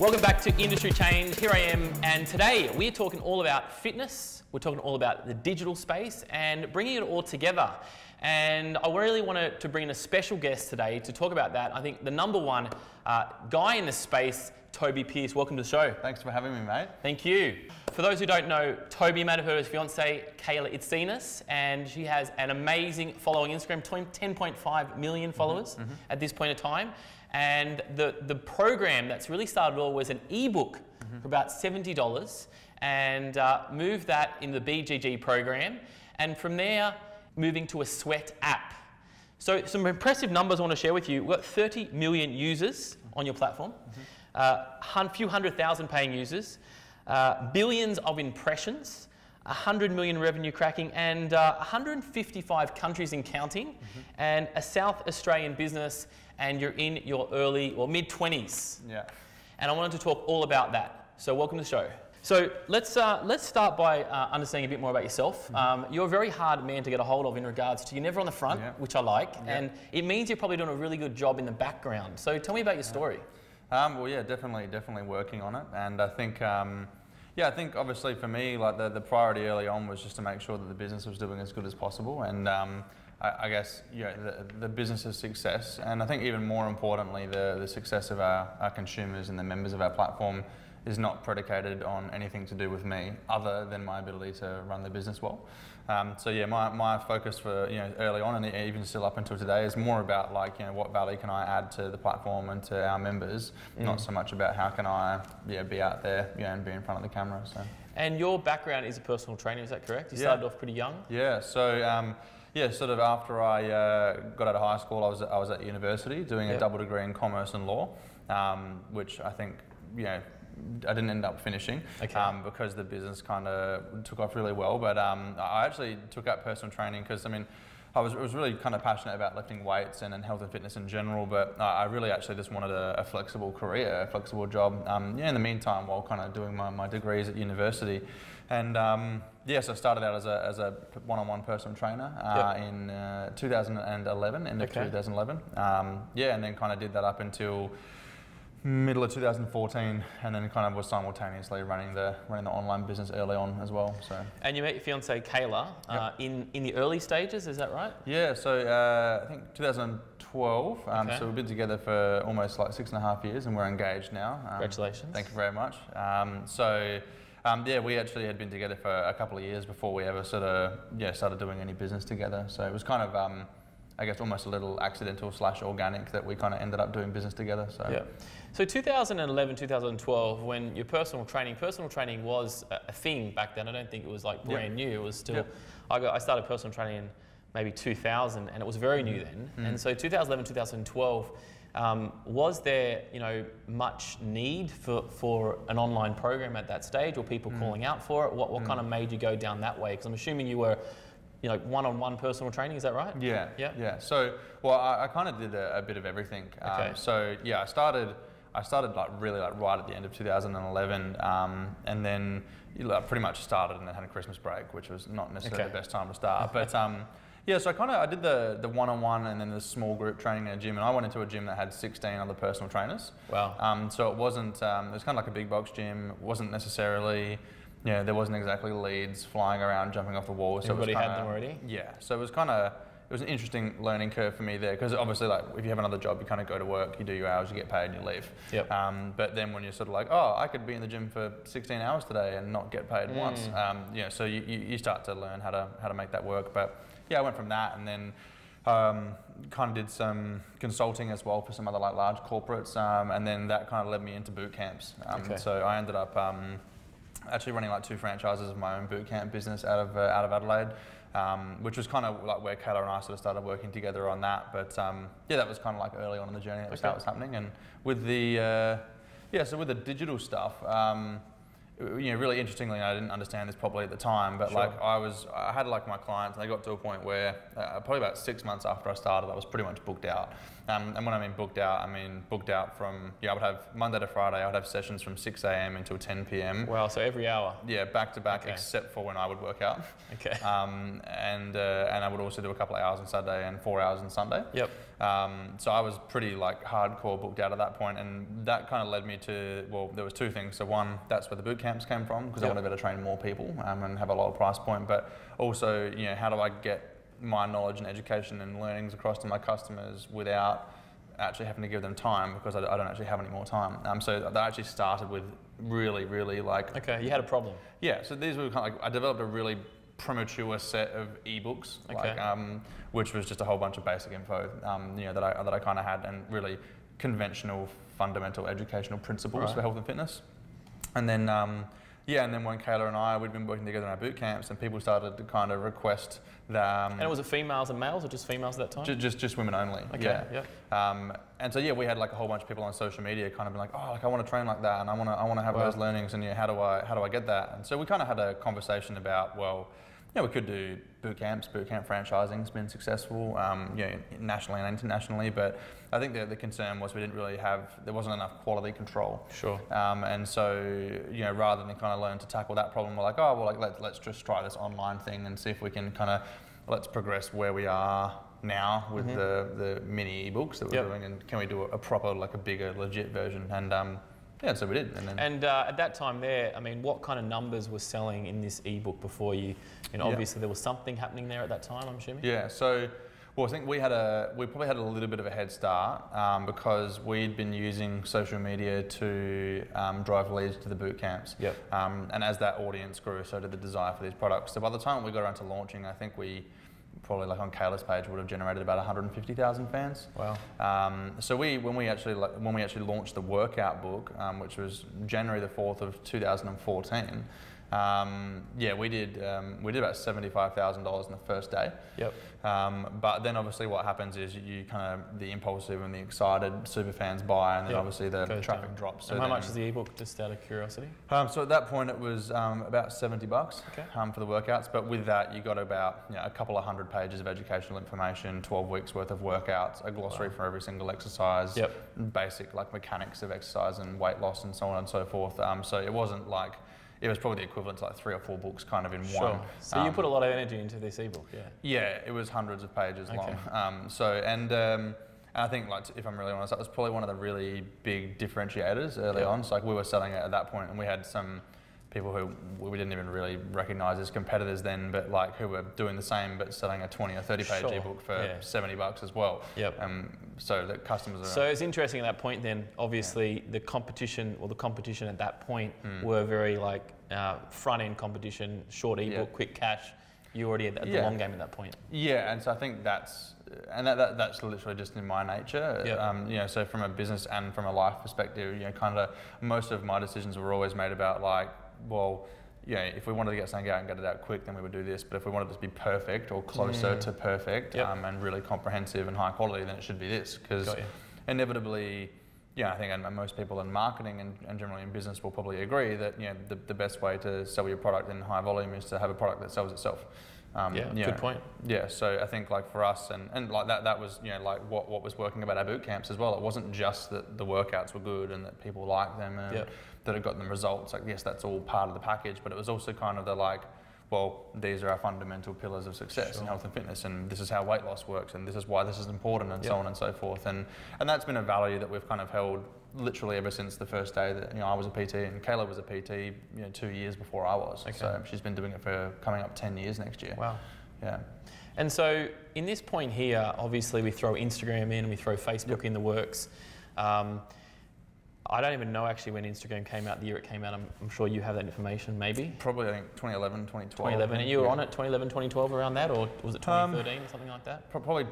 Welcome back to Industry Change. Here I am, and today we're talking all about fitness. We're talking all about the digital space and bringing it all together. And I really wanted to bring in a special guest today to talk about that. I think the number one guy in the space, Toby Pearce. Welcome to the show. Thanks for having me, mate. Thank you. For those who don't know, Toby, you might have heard of his fiancée, Kayla Itsines, and she has an amazing following Instagram, 10.5 million followers at this point in time. And the program that's really started all was an ebook for about $70, and moved that in the BGG program, and from there moving to a sweat app. So some impressive numbers I want to share with you. We've got 30 million users on your platform, a few 100,000 paying users, billions of impressions, 100 million revenue cracking, and 155 countries and counting, and a South Australian business, and you're in your early or mid-20s. Yeah. And I wanted to talk all about that. So welcome to the show. So let's start by understanding a bit more about yourself. You're a very hard man to get a hold of in regards to you're never on the front, which I like, and it means you're probably doing a really good job in the background. So tell me about your story. Well, yeah, definitely working on it, and I think, yeah, I think obviously for me, like the priority early on was just to make sure that the business was doing as good as possible, and I guess the business's success, and I think even more importantly, the success of our consumers and the members of our platform is not predicated on anything to do with me, other than my ability to run the business well. So yeah, my focus for early on, and even still up until today, is more about like what value can I add to the platform and to our members, not so much about how can I be out there and be in front of the camera. So. And your background is a personal trainer, is that correct? You started off pretty young. Yeah. So. Yeah, sort of after I got out of high school, I was at university doing a double degree in commerce and law, which I think I didn't end up finishing because the business kind of took off really well. But I actually took up personal training because I was really kind of passionate about lifting weights and health and fitness in general. But I really actually just wanted a flexible career, a flexible job. In the meantime, while kind of doing my degrees at university. And so I started out as a one-on-one personal trainer in 2011, end of 2011. And then kind of did that up until middle of 2014, and then kind of was simultaneously running the online business early on as well. So. And you met your fiancée Kayla in the early stages, is that right? Yeah. So I think 2012. So we've been together for almost like 6.5 years, and we're engaged now. Congratulations. Thank you very much. We actually had been together for a couple of years before we ever sort of started doing any business together. So it was kind of I guess almost a little accidental / organic that we kind of ended up doing business together. So yeah. So 2011, 2012, when your personal training was a thing back then. I don't think it was like brand new. It was still. I started personal training in maybe 2000, and it was very new then. And so 2011, 2012. Was there, much need for an online program at that stage, or people calling out for it? What kind of made you go down that way? Because I'm assuming you were, one-on-one personal training. Is that right? Yeah. So, well, I kind of did a bit of everything. So yeah, I started really right at the end of 2011, and then pretty much started and then had a Christmas break, which was not necessarily the best time to start, but. Yeah, so I did the one-on-one and then the small group training in a gym, and I went into a gym that had 16 other personal trainers. Wow. So it wasn't, it was kind of like a big box gym. It wasn't necessarily, there wasn't exactly leads flying around, jumping off the wall. So everybody had them already? Yeah, so it was an interesting learning curve for me there, because obviously like if you have another job, you kind of go to work, you do your hours, you get paid, you leave. Yep. But then when you're sort of like, oh, I could be in the gym for 16 hours today and not get paid once. So you start to learn how to make that work. But yeah, I went from that, and then kind of did some consulting as well for some other like large corporates, and then that kind of led me into boot camps. So I ended up actually running like 2 franchises of my own boot camp business out of Adelaide, which was kind of like where Kayla and I sort of started working together on that. But that was kind of like early on in the journey that was happening. And with the with the digital stuff. Really interestingly, I didn't understand this properly at the time, but like I had like my clients, and they got to a point where probably about 6 months after I started, I was pretty much booked out. And when I mean booked out from, I would have Monday to Friday, I would have sessions from 6 a.m. until 10 p.m. Wow, so every hour? Yeah, back to back, except for when I would work out. And I would also do a couple of hours on Saturday and 4 hours on Sunday. Yep. So I was pretty like hardcore booked out at that point, and that kind of led me to, well, there was two things. So one, that's where the boot camps came from, because I wanted to be able to train more people and have a lower price point. But also, you know, how do I get my knowledge and education and learnings across to my customers without actually having to give them time, because I don't actually have any more time. So that actually started with really like... Okay, you had a problem. Yeah, so these were kind of like, I developed a really premature set of ebooks, like, which was just a whole bunch of basic info, you know, that I kind of had, and really conventional, fundamental educational principles for health and fitness. And then, and then when Kayla and I, we'd been working together in our boot camps, and people started to kind of request that. And was it females and males, or just females at that time? Just women only. Okay. Yeah. And so we had like a whole bunch of people on social media kind of being like, oh, like I want to train like that, and I want to have those learnings, and how do I get that? And so we kind of had a conversation about, well, we could do boot camp franchising's been successful, nationally and internationally, but I think the concern was there wasn't enough quality control. Sure. And so, rather than kind of learn to tackle that problem, we're like, oh, well, like let's just try this online thing and see if we can kind of, let's progress where we are now with the mini ebooks that we're doing, and can we do a proper, like a bigger, legit version? And so we did. And at that time there, I mean, what kind of numbers were selling in this ebook before you? Obviously there was something happening there at that time, I'm assuming. Yeah. So, well, I think we probably had a little bit of a head start because we'd been using social media to drive leads to the boot camps. Yep. And as that audience grew, so did the desire for these products. So by the time we got around to launching, I think we probably, like on Kayla's page, would have generated about 150,000 fans. Wow. So when we actually launched the workout book, which was January the 4th of 2014, we did about $75,000 in the first day. Yep. But then obviously what happens is you kind of, the impulsive and the excited super fans buy, and then obviously the traffic drops. So how much is the ebook, just out of curiosity? So at that point it was about $70 for the workouts, but with that you got about a couple of hundred pages of educational information, 12 weeks worth of workouts, a glossary for every single exercise, basic like mechanics of exercise and weight loss and so on and so forth. So it wasn't like, it was probably the equivalent to like 3 or 4 books kind of in one. So you put a lot of energy into this ebook, Yeah, it was hundreds of pages long. And I think, like, if I'm really honest, that was probably one of the really big differentiators early on. So like we were selling it at that point, and we had some people who we didn't even really recognise as competitors then, but like who were doing the same but selling a 20 or 30 page ebook for $70 as well. So the customers are... So it's interesting at that point then, obviously the competition at that point were very like front end competition, short ebook, quick cash. You already had the long game at that point. Yeah, and so I think that's literally just in my nature. So from a business and from a life perspective, kind of most of my decisions were always made about like, well, if we wanted to get something out and get it out quick, then we would do this. But if we wanted it to be perfect or closer to perfect and really comprehensive and high quality, then it should be this. Because inevitably, I think and most people in marketing and generally in business will probably agree that the best way to sell your product in high volume is to have a product that sells itself. Good point. Yeah, so I think like for us and like that was like what was working about our boot camps as well. It wasn't just that the workouts were good and that people liked them and that it got them results. Like yes, that's all part of the package, but it was also kind of the like, well, these are our fundamental pillars of success in health and fitness, and this is how weight loss works, and this is why this is important, and so on and so forth. And that's been a value that we've kind of held literally ever since the first day that I was a PT, and Kayla was a PT 2 years before I was. So she's been doing it for coming up 10 years next year. Wow. Yeah. And so in this point here, obviously we throw Instagram in, we throw Facebook in the works. I don't even know actually when Instagram came out, the year it came out. I'm sure you have that information, maybe? Probably, I think, 2011, 2012. 2011. And you were on it 2011, 2012 around that, or was it 2013 or something like that? Probably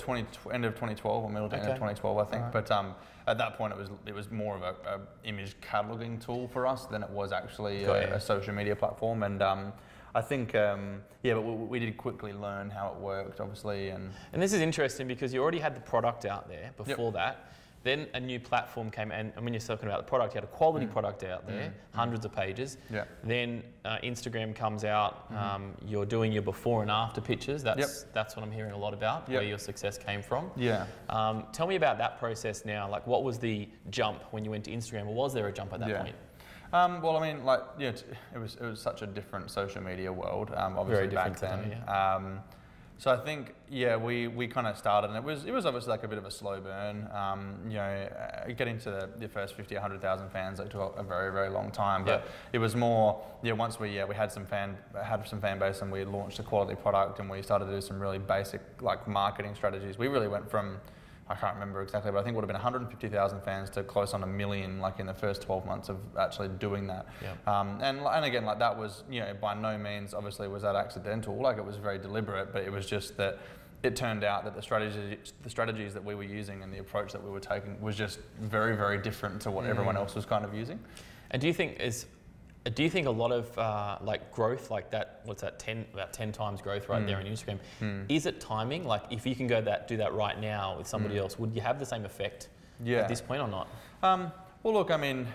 end of 2012 or middle to end of 2012, I think. Right. But at that point, it was more of a image cataloging tool for us than it was actually a social media platform. And I think, but we did quickly learn how it worked, obviously. And this is interesting because you already had the product out there before that. Then a new platform came, and when you're talking about the product, you had a quality product out there, hundreds of pages. Then Instagram comes out, you're doing your before and after pictures. That's what I'm hearing a lot about, where your success came from. Tell me about that process now. Like, what was the jump when you went to Instagram, or was there a jump at that point? Well, I mean, like, it was such a different social media world, obviously back then. So I think, yeah, we kind of started, and it was obviously like a bit of a slow burn. Getting to the first 50, 100,000 fans, it took a very, very long time. But it was more, once we had some fan base, and we launched a quality product, and we started to do some really basic like marketing strategies. We really went from, I can't remember exactly, but I think it would have been 150,000 fans to close on 1 million, like in the first 12 months of actually doing that. And again, like that was, by no means, obviously, was that accidental. Like it was very deliberate, but it was just that it turned out that the strategies that we were using and the approach that we were taking was just very, very different to what everyone else was kind of using. And do you think a lot of like growth, like that, what's that, about 10 times growth right there on Instagram, is it timing? Like if you can do that right now with somebody else, would you have the same effect at this point or not? Well, look, I mean,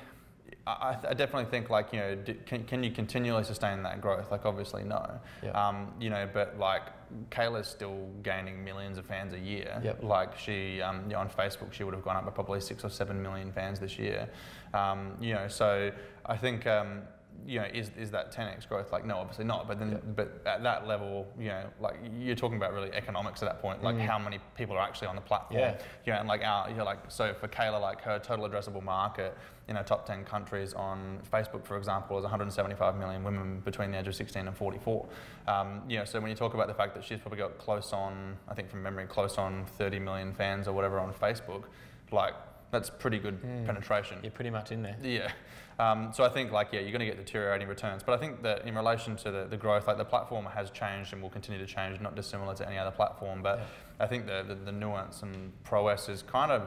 I definitely think like, can you continually sustain that growth? Like obviously no. But like Kayla's still gaining millions of fans a year. Like she, on Facebook, she would have gone up by probably 6 or 7 million fans this year. So I think, is that 10x growth? Like, no, obviously not. But then, but at that level, like you're talking about really economics at that point, like how many people are actually on the platform. And like so for Kayla, like her total addressable market in her top 10 countries on Facebook, for example, is 175 million women between the age of 16 and 44. So when you talk about the fact that she's probably got close on, I think from memory, close on 30 million fans or whatever on Facebook, like that's pretty good penetration. You're pretty much in there. Yeah. So I think like, you're going to get deteriorating returns. But I think that in relation to the growth, like the platform has changed and will continue to change, not dissimilar to any other platform. But I think the nuance and prowess is kind of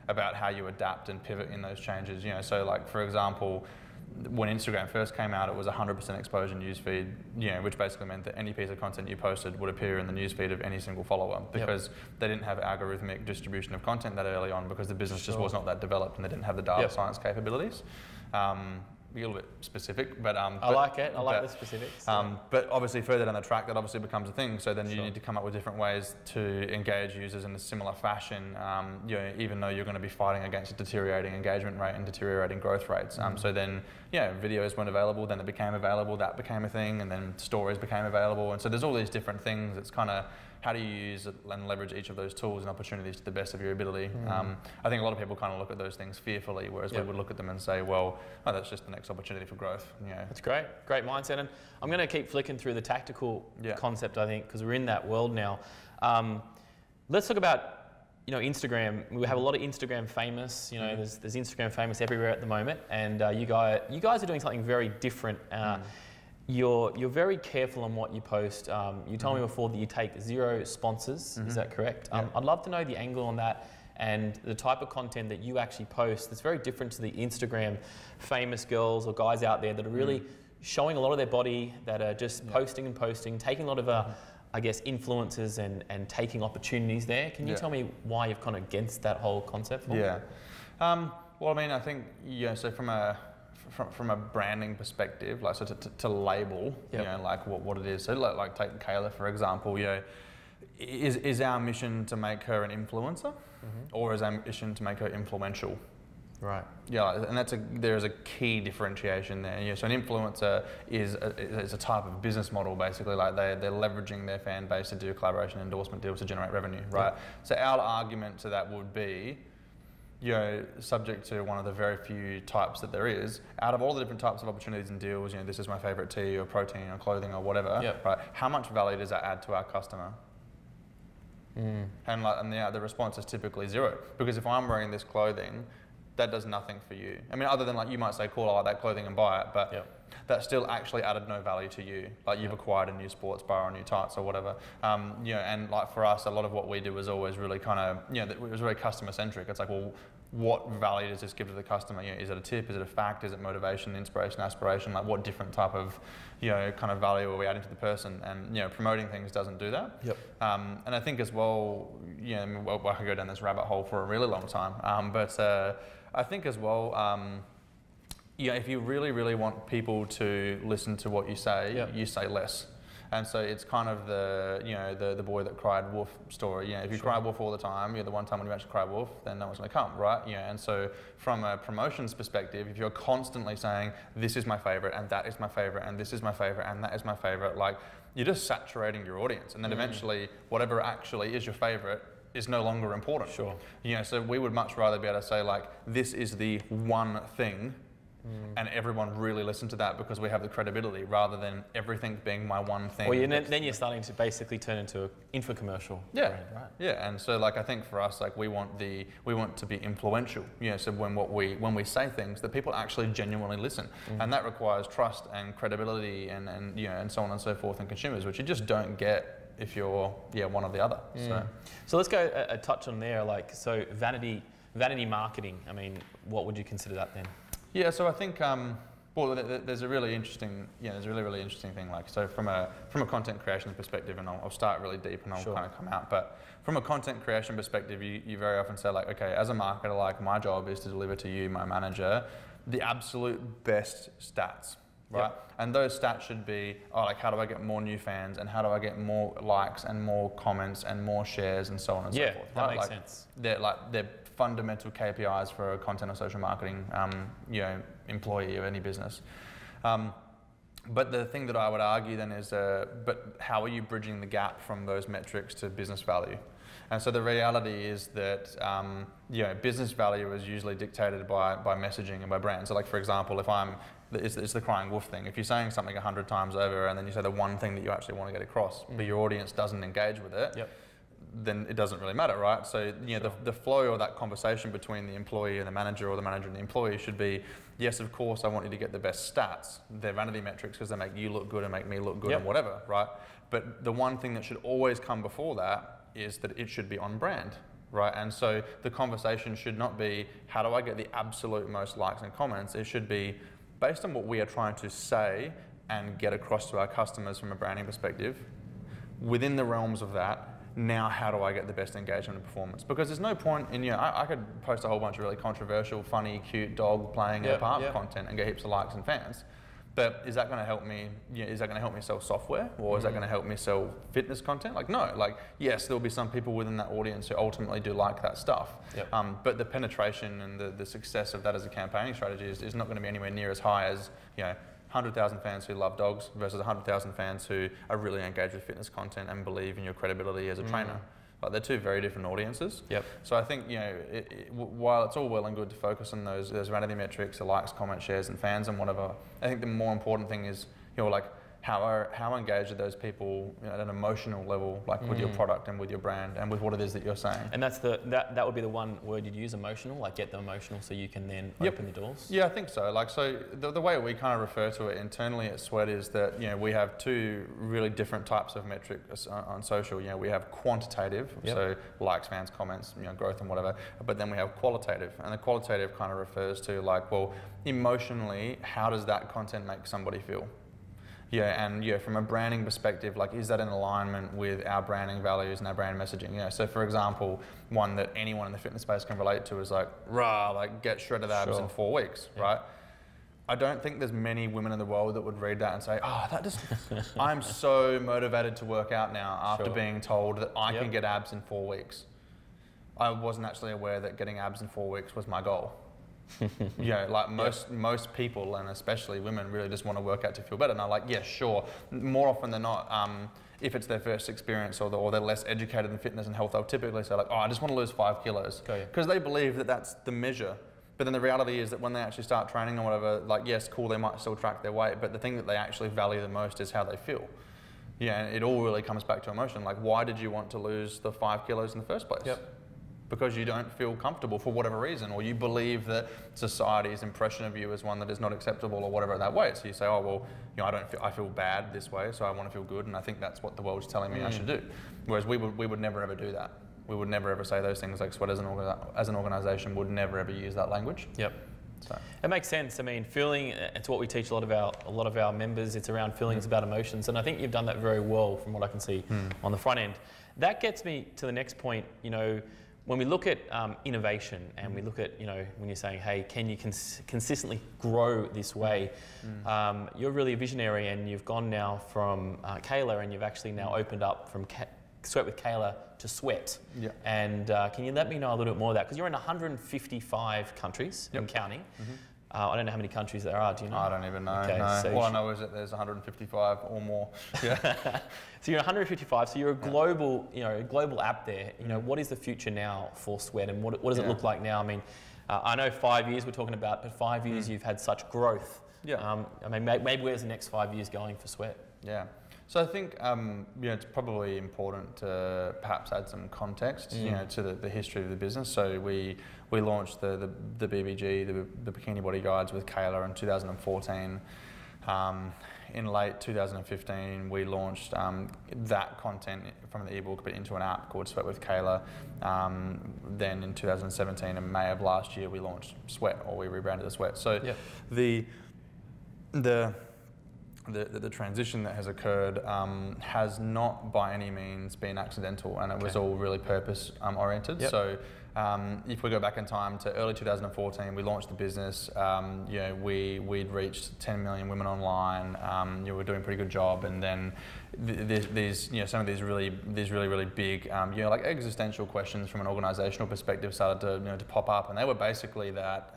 about how you adapt and pivot in those changes. So like, for example, when Instagram first came out, it was 100% exposure newsfeed, which basically meant that any piece of content you posted would appear in the newsfeed of any single follower, because they didn't have algorithmic distribution of content that early on, because the business just was not that developed and they didn't have the data science capabilities. A little bit specific, but I like it. I like the specifics. But obviously, further down the track, that obviously becomes a thing. So then you need to come up with different ways to engage users in a similar fashion. Even though you're going to be fighting against a deteriorating engagement rate and deteriorating growth rates. So then, videos weren't available. Then it became available. That became a thing, and then stories became available. And so there's all these different things. It's kind of how do you use and leverage each of those tools and opportunities to the best of your ability. I think a lot of people kind of look at those things fearfully, whereas we would look at them and say, well, that's just the next opportunity for growth. That's great. Great mindset. And I'm going to keep flicking through the tactical concept, I think, because we're in that world now. Let's talk about Instagram. We have a lot of Instagram famous. There's Instagram famous everywhere at the moment, and you guys are doing something very different. You're very careful on what you post. You told me before that you take 0 sponsors. Is that correct? I'd love to know the angle on that and the type of content that you actually post that's very different to the Instagram famous girls or guys out there that are really showing a lot of their body, that are just posting and posting, taking a lot of, I guess, influences and taking opportunities there. Can you tell me why you've gone against that whole concept? Well, I mean, I think, so from a branding perspective, like so to label, like what it is. So like take Kayla for example. Is our mission to make her an influencer, or is our mission to make her influential? Right. Yeah, and there is a key differentiation there. So an influencer is a type of business model basically. Like they're leveraging their fan base to do collaboration endorsement deals to generate revenue, right? So our argument to that would be, subject to one of the very few types that there is, out of all the different types of opportunities and deals, this is my favorite tea or protein or clothing or whatever, right? How much value does that add to our customer? And the response is typically 0, because if I'm wearing this clothing, that does nothing for you. I mean, other than like you might say, cool, I like that clothing and buy it, but that still actually added no value to you. Like you've acquired a new sports bar or new tights or whatever. And like for us, a lot of what we do was always really kind of, it was very customer centric. It's like, well, what value does this give to the customer? Is it a tip? Is it a fact? Is it motivation, inspiration, aspiration? Like what different type of, kind of value are we adding to the person? And, promoting things doesn't do that. And I think as well, I could go down this rabbit hole for a really long time. But I think as well, if you really, really want people to listen to what you say, you say less. And so it's kind of the boy that cried wolf story. If you cry wolf all the time, the one time when you actually cry wolf, then no one's going to come, right? And so from a promotions perspective, if you're constantly saying, this is my favorite, and that is my favorite, and this is my favorite, and that is my favorite, like, you're just saturating your audience. And then eventually, whatever actually is your favorite is no longer important. Sure. So we would much rather be able to say, like, this is the one thing, and everyone really listen to that because we have the credibility, rather than everything being my one thing. Well, then you're starting to basically turn into an infomercial. Yeah, brand, right? Yeah, and so like I think for us, like we want to be influential. So when we say things that people actually genuinely listen, and that requires trust and credibility and so on and so forth in consumers, which you just don't get if you're one or the other. So let's go a touch on there. Like, so vanity marketing. I mean, what would you consider that then? Yeah, so I think there's a really interesting really interesting thing. Like, so from a content creation perspective, and I'll start really deep and I'll kind of come out. But from a content creation perspective, you very often say, like, okay, as a marketer, like, my job is to deliver to you, my manager, the absolute best stats. Right, and those stats should be, like, how do I get more new fans, and how do I get more likes and more comments and more shares and so on and so forth. That makes sense. They're fundamental KPIs for a content or social marketing employee of any business. But the thing that I would argue then is, but how are you bridging the gap from those metrics to business value? And so the reality is that business value is usually dictated by messaging and by brand. So, like, for example, it's the crying wolf thing. If you're saying something 100 times over and then you say the one thing that you actually want to get across, but your audience doesn't engage with it, then it doesn't really matter, right? So, the flow of that conversation between the employee and the manager, or the manager and the employee, should be, yes, of course, I want you to get the best stats. They're vanity metrics because they make you look good and make me look good and whatever, right? But the one thing that should always come before that is that it should be on brand, right? And so the conversation should not be, how do I get the absolute most likes and comments? It should be, based on what we are trying to say and get across to our customers from a branding perspective, within the realms of that, now how do I get the best engagement and performance? Because there's no point in, I could post a whole bunch of really controversial, funny, cute dog playing in a park content and get heaps of likes and fans. But is that going to help me? Is that going to help me sell software, or is that going to help me sell fitness content? Like, no. Like, yes, there'll be some people within that audience who ultimately do like that stuff. But the penetration and the success of that as a campaigning strategy is not going to be anywhere near as high as 100,000 fans who love dogs versus 100,000 fans who are really engaged with fitness content and believe in your credibility as a trainer. Like, they're two very different audiences. So I think, while it's all well and good to focus on those vanity metrics, the likes, comments, shares, and fans and whatever, I think the more important thing is, like, how engaged are those people at an emotional level, like with your product and with your brand and with what it is that you're saying. And that's that would be the one word you'd use, emotional, like get them emotional so you can then open the doors? Yeah, I think so. Like, so the way we kind of refer to it internally at Sweat is that, we have two really different types of metrics on social. We have quantitative, so likes, fans, comments, growth and whatever, but then we have qualitative. And the qualitative kind of refers to, like, well, emotionally, how does that content make somebody feel? From a branding perspective, like, is that in alignment with our branding values and our brand messaging? So for example, one that anyone in the fitness space can relate to is like, like, get shredded abs in 4 weeks, right? I don't think there's many women in the world that would read that and say, I'm so motivated to work out now after being told that I can get abs in 4 weeks. I wasn't actually aware that getting abs in 4 weeks was my goal. Like most people, and especially women, really just want to work out to feel better. And I'm like, yeah, sure. More often than not, if it's their first experience or they're less educated in fitness and health, they'll typically say, like, I just want to lose 5 kilos. Because they believe that that's the measure. But then the reality is that when they actually start training or whatever, like, yes, cool, they might still track their weight, but the thing that they actually value the most is how they feel. And it all really comes back to emotion. Like, why did you want to lose the 5 kilos in the first place? Because you don't feel comfortable for whatever reason, or you believe that society's impression of you is one that is not acceptable or whatever that way. So you say, oh, well, I feel bad this way, so I want to feel good, and I think that's what the world's telling me I should do. Whereas we would never ever do that. We would never ever say those things. Like, Sweat as an organisation would never ever use that language. So it makes sense. I mean, feeling, it's what we teach a lot of our members. It's around feelings, about emotions, and I think you've done that very well from what I can see on the front end. That gets me to the next point. when we look at innovation and we look at, when you're saying, hey, can you consistently grow this way? You're really a visionary, and you've gone now from Kayla, and you've actually now opened up from Sweat with Kayla to Sweat. Yeah. And can you let me know a little bit more of that? Because you're in 155 countries and counting. I don't know how many countries there are, do you know? I don't even know. Okay, no. so All I know is that there's 155 or more. Yeah. So you're 155, so you're a global, a global app there. What is the future now for Sweat, and what does it look like now? I mean, I know 5 years we're talking about, but 5 years you've had such growth. Yeah. I mean, maybe where's the next 5 years going for Sweat? Yeah. So I think it's probably important to perhaps add some context, to the history of the business. So we launched the BBG, the Bikini Body Guides with Kayla in 2014. In late 2015, we launched that content from the ebook but into an app called Sweat with Kayla. Then in 2017, in May of last year, we launched Sweat, or we rebranded the Sweat. So the transition that has occurred has not by any means been accidental, and it was all really purpose oriented. So if we go back in time to early 2014, we launched the business. We'd reached 10 million women online. We were doing a pretty good job, and then some of these really big like existential questions from an organizational perspective started to pop up, and they were basically that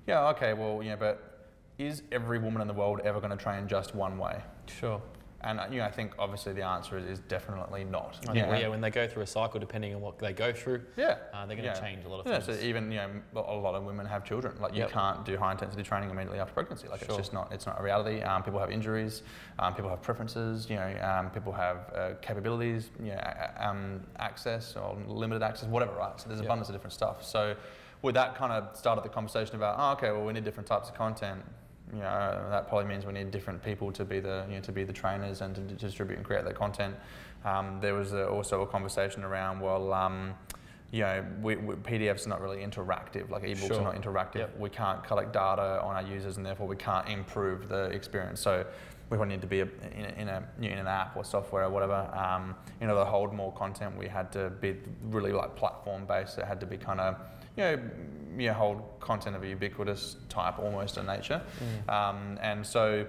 but is every woman in the world ever going to train just one way? Sure. And I think obviously the answer is definitely not. I think, when they go through a cycle, depending on what they go through, they're going to change a lot of things. So even a lot of women have children. Like you can't do high intensity training immediately after pregnancy. Like it's just not. It's not a reality. People have injuries. People have preferences. People have capabilities. Access or limited access, whatever. Right. So there's abundance of different stuff. So with that kind of started the conversation about we need different types of content. That probably means we need different people to be the trainers and to distribute and create that content. There was also a conversation around PDFs are not really interactive, like ebooks are not interactive. We can't collect data on our users, and therefore we can't improve the experience. So we would need to be in an app or software or whatever. To hold more content, we had to be really like platform based. It had to be kind of hold content of a ubiquitous type almost in nature. And so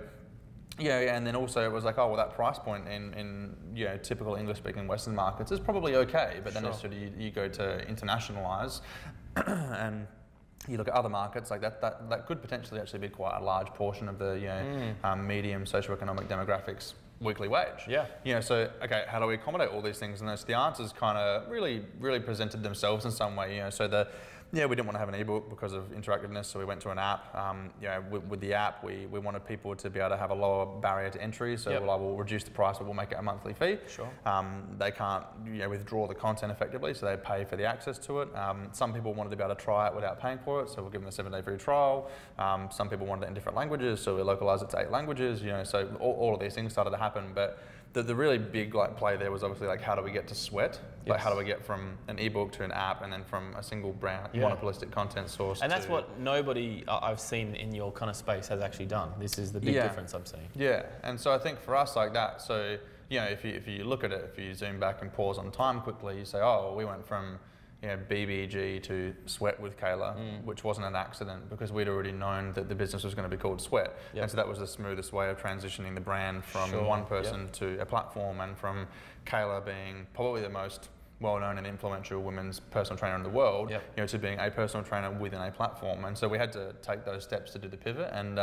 and then also it was like, that price point in typical English speaking Western markets is probably okay, but then as you go to internationalize and you look at other markets like that could potentially actually be quite a large portion of the medium socioeconomic demographics weekly wage. So how do we accommodate all these things? And the answers kind of really presented themselves in some way. We didn't want to have an ebook because of interactiveness, so we went to an app. With the app, we wanted people to be able to have a lower barrier to entry, so we'll reduce the price, but we'll make it a monthly fee. They can't withdraw the content effectively, so they pay for the access to it. Some people wanted to be able to try it without paying for it, so we'll give them a 7-day free trial. Some people wanted it in different languages, so we localized it to 8 languages. So all of these things started to happen, but the really big play there was obviously how do we get to Sweat? Like how do we get from an ebook to an app, and then from a single brand monopolistic content source? And that's what nobody I've seen in your kind of space has actually done. This is the big difference I'm seeing. Yeah, and so I think for us like that. So if you look at it, if you zoom back and pause on time quickly, you say, we went from BBG to Sweat with Kayla, which wasn't an accident because we'd already known that the business was going to be called Sweat. And so that was the smoothest way of transitioning the brand from one person to a platform, and from Kayla being probably the most well-known and influential women's personal trainer in the world, to being a personal trainer within a platform. And so we had to take those steps to do the pivot. And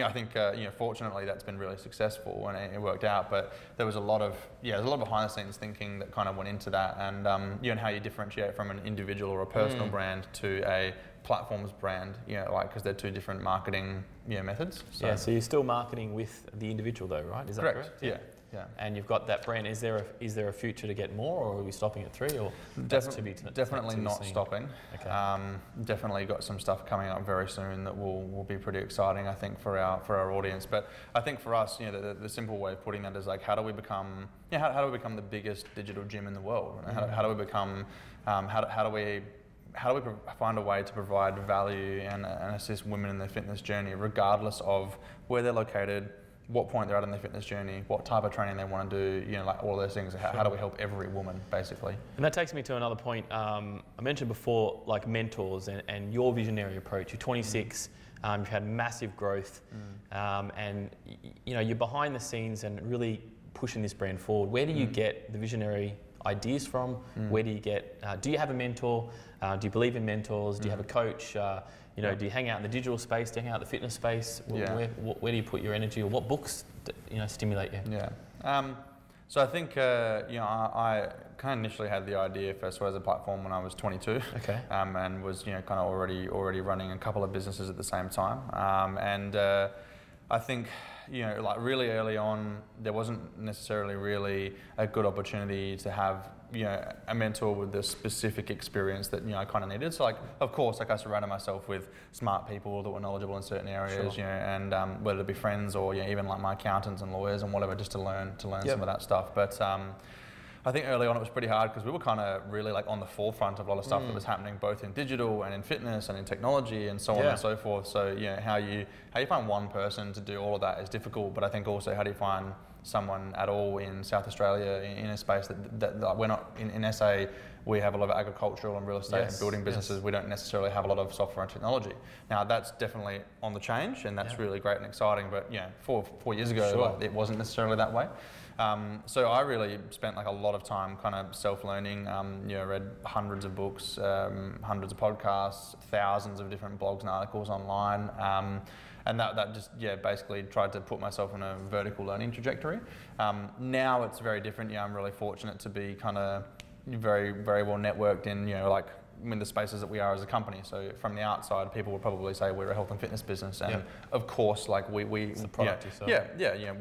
I think fortunately that's been really successful and it worked out. But there was a lot of there's a lot of behind-the-scenes thinking that kind of went into that, and and how you differentiate from an individual or a personal brand to a platforms brand, because they're two different marketing methods. So you're still marketing with the individual though, right? Is that correct? Yeah. And you've got that brand. Is there a future to get more, or are we stopping at 3? Or definitely not stopping. Definitely got some stuff coming up very soon that will be pretty exciting, I think, for our audience. But I think for us, the simple way of putting that is how do we become how do we become the biggest digital gym in the world? How do we become how do we find a way to provide value and assist women in their fitness journey, regardless of where they're located, what point they're at in their fitness journey, what type of training they want to do, like all of those things. How do we help every woman, basically? And that takes me to another point. I mentioned before, like mentors and your visionary approach. You're 26, you've had massive growth, and you're behind the scenes and really pushing this brand forward. Where do you get the visionary ideas from? Where do you get, do you have a mentor? Do you believe in mentors? Do you have a coach? Do you hang out in the digital space? Do you hang out in the fitness space? Where do you put your energy, or what books stimulate you? Yeah. So I think I kind of initially had the idea for Swear as a platform when I was 22. Okay. And was kind of already running a couple of businesses at the same time. I think like really early on, there wasn't necessarily really a good opportunity to have a mentor with the specific experience that I kind of needed. So of course, I surrounded myself with smart people that were knowledgeable in certain areas, sure. And whether it be friends or even like my accountants and lawyers and whatever, just to learn yep. some of that stuff. But I think early on it was pretty hard because we were kind of really like on the forefront of a lot of stuff that was happening both in digital and in fitness and in technology and so on and so forth. So how you find one person to do all of that is difficult, but I think also how do you find someone at all in South Australia in a space that we're not in SA. We have a lot of agricultural and real estate and building businesses. Yes. We don't necessarily have a lot of software and technology. Now that's definitely on the change, and that's really great and exciting. But 4 years ago, it wasn't necessarily that way. So I really spent like a lot of time kind of self-learning, read hundreds of books, hundreds of podcasts, thousands of different blogs and articles online. And that just, basically tried to put myself on a vertical learning trajectory. Now it's very different. I'm really fortunate to be kind of very, very well networked in, in the spaces that we are as a company. So from the outside, people would probably say we're a health and fitness business, and of course, like we it's the product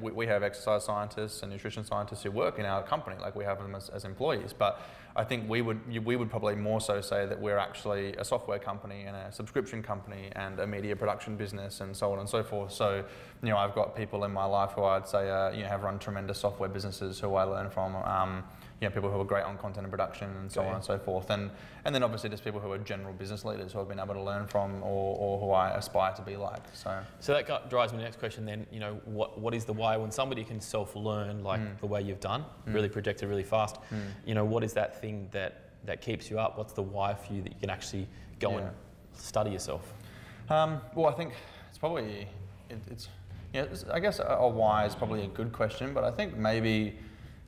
we have exercise scientists and nutrition scientists who work in our company, like we have them as employees. But I think we would probably more so say that we're actually a software company and a subscription company and a media production business and so on and so forth. So I've got people in my life who I'd say have run tremendous software businesses who I learn from. People who are great on content and production and so on and so forth. And then obviously just people who are general business leaders who I've been able to learn from or who I aspire to be like. So that drives me to the next question then, what is the why when somebody can self-learn like the way you've done, really project it really fast, what is that thing that keeps you up? What's the why for you that you can actually go and study yourself? Well, I think it's probably, I guess a why is probably a good question, but I think maybe,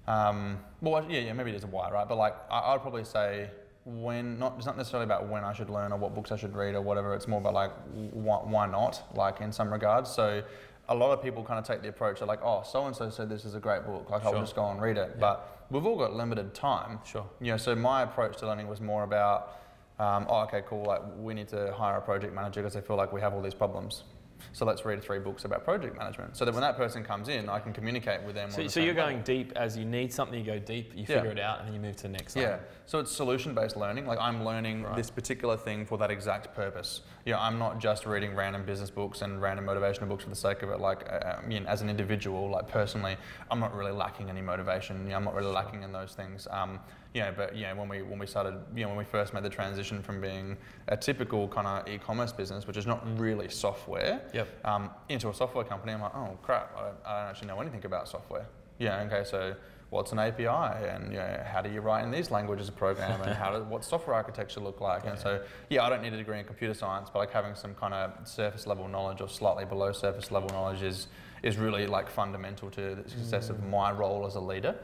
maybe it is a why, right? But like, I'd probably say it's not necessarily about when I should learn or what books I should read or whatever. It's more about like, why not? Like in some regards. So a lot of people kind of take the approach of like, oh, so-and-so said this is a great book. Like, I'll just go and read it. Yeah. But we've all got limited time. Sure. So my approach to learning was more about, okay, cool. Like we need to hire a project manager because I feel like we have all these problems. So let's read 3 books about project management so that when that person comes in, I can communicate with them. So you're going deep as you need something, you go deep, you figure it out, and then you move to the next one. Yeah. So it's solution-based learning. Like I'm learning this particular thing for that exact purpose. I'm not just reading random business books and random motivational books for the sake of it. Like, as an individual, like personally, I'm not really lacking any motivation. I'm not really lacking in those things. But when we started, when we first made the transition from being a typical kind of e-commerce business, which is not really software, into a software company, I'm like, oh crap, I don't actually know anything about software. Okay, so what's an API, and how do you write in these languages a program, and what software architecture look like? And so, I don't need a degree in computer science, but like having some kind of surface level knowledge or slightly below surface level knowledge is really like fundamental to the success of my role as a leader.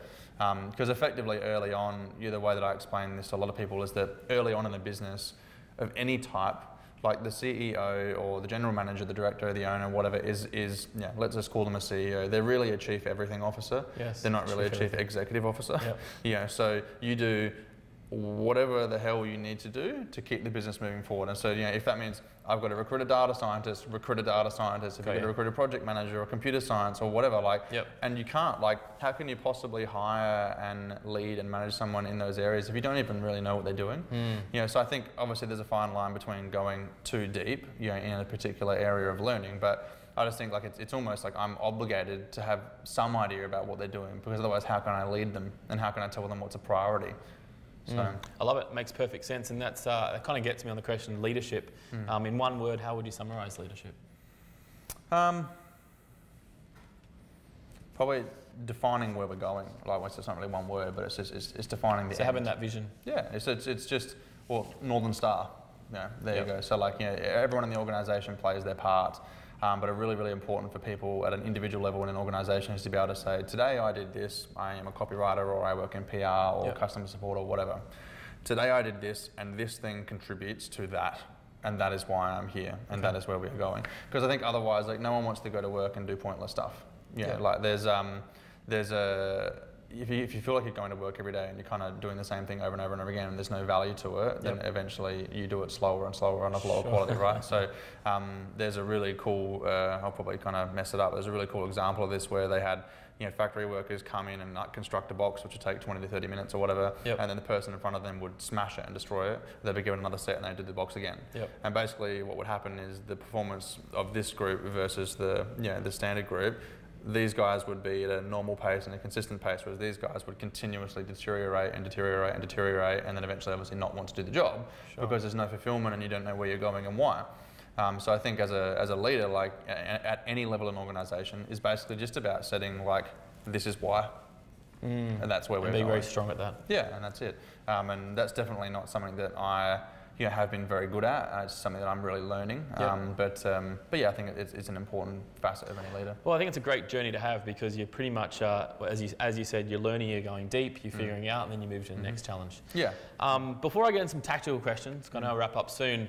Because effectively early on, the way that I explain this to a lot of people is that early on in a business of any type, like the CEO or the general manager, the director, the owner, whatever is let's just call them a CEO. They're really a chief everything officer. Yes, they're not really a chief executive officer. Yep. So you do whatever the hell you need to do to keep the business moving forward. And so, if that means I've got to recruit a data scientist, recruit a data scientist. If you've got to recruit a project manager or computer science or whatever, and you can't, how can you possibly hire and lead and manage someone in those areas if you don't even really know what they're doing? So I think obviously there's a fine line between going too deep, in a particular area of learning, but I just think like it's almost like I'm obligated to have some idea about what they're doing, because otherwise how can I lead them and how can I tell them what's a priority? So. I love it. Makes perfect sense, and that kind of gets me on the question leadership. In one word, how would you summarise leadership? probably defining where we're going. Like, it's just not really one word, but it's defining the So end. having that vision. Yeah, it's just, well, Northern Star. Yeah, there you go. So like, everyone in the organisation plays their part, but are really, really important for people at an individual level in an organisation is to be able to say, today I did this, I am a copywriter, or I work in PR or customer support or whatever. Today I did this, and this thing contributes to that. And that is why I'm here, and that is where we're going. Because I think otherwise, like, no one wants to go to work and do pointless stuff. Like there's a, if you feel like you're going to work every day and you're kind of doing the same thing over and over and over again, and there's no value to it, then eventually you do it slower and slower and of lower quality, right? So there's a really cool, I'll probably kind of mess it up. There's a really cool example of this where they had, factory workers come in and like construct a box, which would take 20 to 30 minutes or whatever, and then the person in front of them would smash it and destroy it. They'd be given another set and they'd do the box again. And basically what would happen is the performance of this group versus the standard group, these guys would be at a normal pace and a consistent pace, whereas these guys would continuously deteriorate and deteriorate and deteriorate, and then eventually obviously not want to do the job because there's no fulfillment and you don't know where you're going and why. So I think as a leader, like at any level in an organisation, is basically just about setting like, this is why, and that's where we're going. Be very strong at that. Yeah, and that's it. And that's definitely not something that I have been very good at. It's something that I'm really learning. But yeah, I think it's an important facet of any leader. Well, I think it's a great journey to have because you're pretty much, as you said, you're learning, you're going deep, you're figuring out, and then you move to the next challenge. Yeah. Before I get into some tactical questions, I know I'll wrap up soon.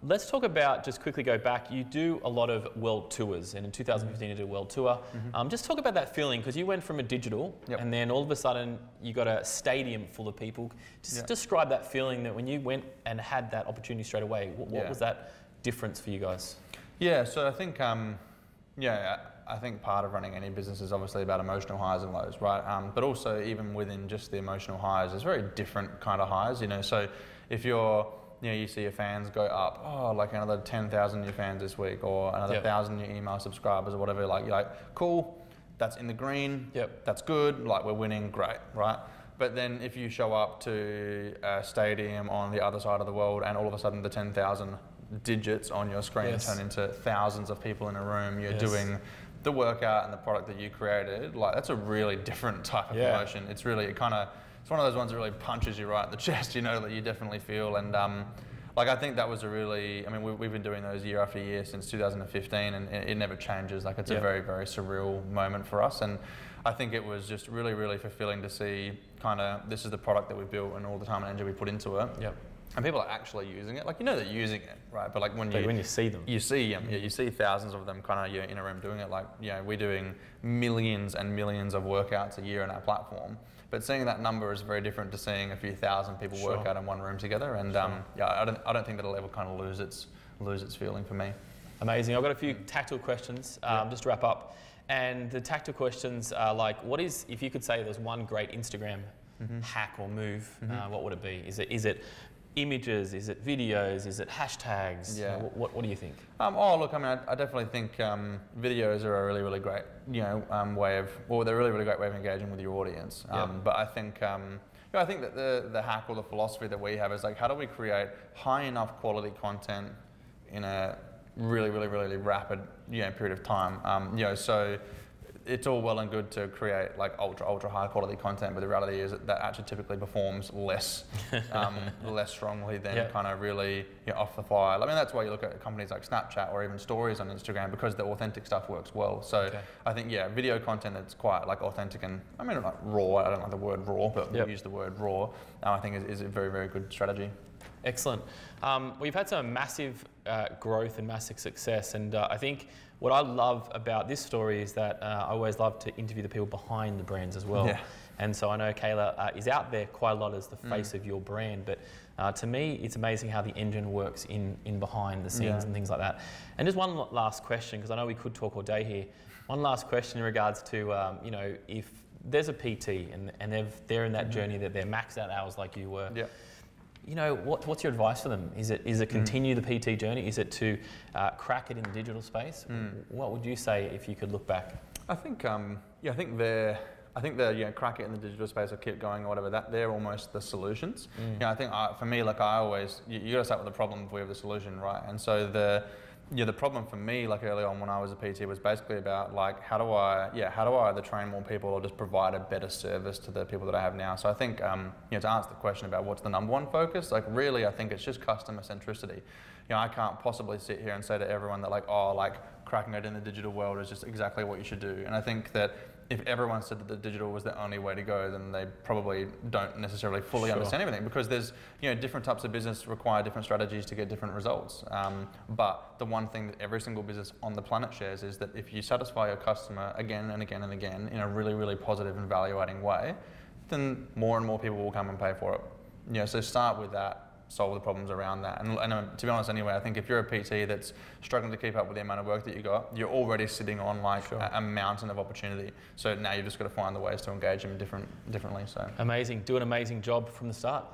Let's talk about, just quickly go back, you do a lot of world tours, and in 2015 you did a world tour. Just talk about that feeling, because you went from a digital and then all of a sudden you got a stadium full of people. Just describe that feeling that when you went and had that opportunity straight away, what was that difference for you guys? Yeah, so I think, I think part of running any business is obviously about emotional highs and lows, right? But also even within just the emotional highs, there's very different kind of highs, so if you're, you see your fans go up, like another 10,000 new fans this week, or another 1,000 new email subscribers or whatever, like, you're like, cool, that's in the green, that's good, like we're winning, great, right? But then if you show up to a stadium on the other side of the world and all of a sudden the 10,000 digits on your screen turn into thousands of people in a room, you're doing the workout and the product that you created, like that's a really different type of emotion. It's really, it's one of those ones that really punches you right in the chest, that you definitely feel. And like, I think that was a really, we've been doing those year after year since 2015, and it never changes. Like, it's a very, very surreal moment for us. And I think it was just really, really fulfilling to see this is the product that we built and all the time and energy we put into it. And people are actually using it. Like, they're using it, right? But like when you see them, you see thousands of them in a room doing it. Like, we're doing millions and millions of workouts a year on our platform. But seeing that number is very different to seeing a few thousand people work out in one room together. And I don't think that'll ever kind of lose its feeling for me. Amazing. I've got a few tactical questions just to wrap up. And the tactical questions are like, if you could say there's one great Instagram hack or move, what would it be? Is it images? Is it videos? Is it hashtags? What do you think? Look, I definitely think videos are a really, really great, they're a really, really great way of engaging with your audience. But I think, I think that the hack or the philosophy that we have is like, how do we create high enough quality content in a really, really, really rapid, period of time? So it's all well and good to create like ultra high quality content, but the reality is that actually typically performs less strongly than kind of really off the fly. That's why you look at companies like Snapchat or even stories on Instagram, because the authentic stuff works well. So I think video content that's quite like authentic and not raw. I don't like the word raw, but we use the word raw. I think is a very, very good strategy. Excellent. We've had some massive growth and massive success, and I think what I love about this story is that I always love to interview the people behind the brands as well. And so I know Kayla is out there quite a lot as the face of your brand, but to me, it's amazing how the engine works in behind the scenes and things like that. And just one last question, because I know we could talk all day here. One last question in regards to, if there's a PT and they're in that journey that they're maxed out hours like you were. What's your advice for them? Is it continue the PT journey? Is it to crack it in the digital space? What would you say if you could look back? I think the crack it in the digital space or keep going or whatever, that they're almost the solutions. I think for me, like I always, you got to start with the problem before you have the solution, right? And so yeah, the problem for me, like early on when I was a PT, was basically about like how do I either train more people or just provide a better service to the people that I have now. So I think to answer the question about what's the number one focus, like really I think it's just customer centricity. I can't possibly sit here and say to everyone that cracking it in the digital world is just exactly what you should do. And I think that if everyone said that the digital was the only way to go, then they probably don't necessarily fully understand everything, because there's different types of business require different strategies to get different results. But the one thing that every single business on the planet shares is that if you satisfy your customer again and again and again in a really, really positive and value-adding way, then more and more people will come and pay for it. So start with that. Solve the problems around that. And to be honest anyway, I think if you're a PT that's struggling to keep up with the amount of work that you got, you're already sitting on a mountain of opportunity. So now you've just got to find the ways to engage them differently. So amazing. Do an amazing job from the start.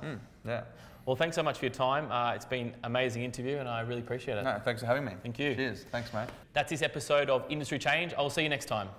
Yeah. Well, thanks so much for your time. It's been an amazing interview and I really appreciate it. No, thanks for having me. Thank you. Cheers. Thanks, mate. That's this episode of Industry Change. I'll see you next time.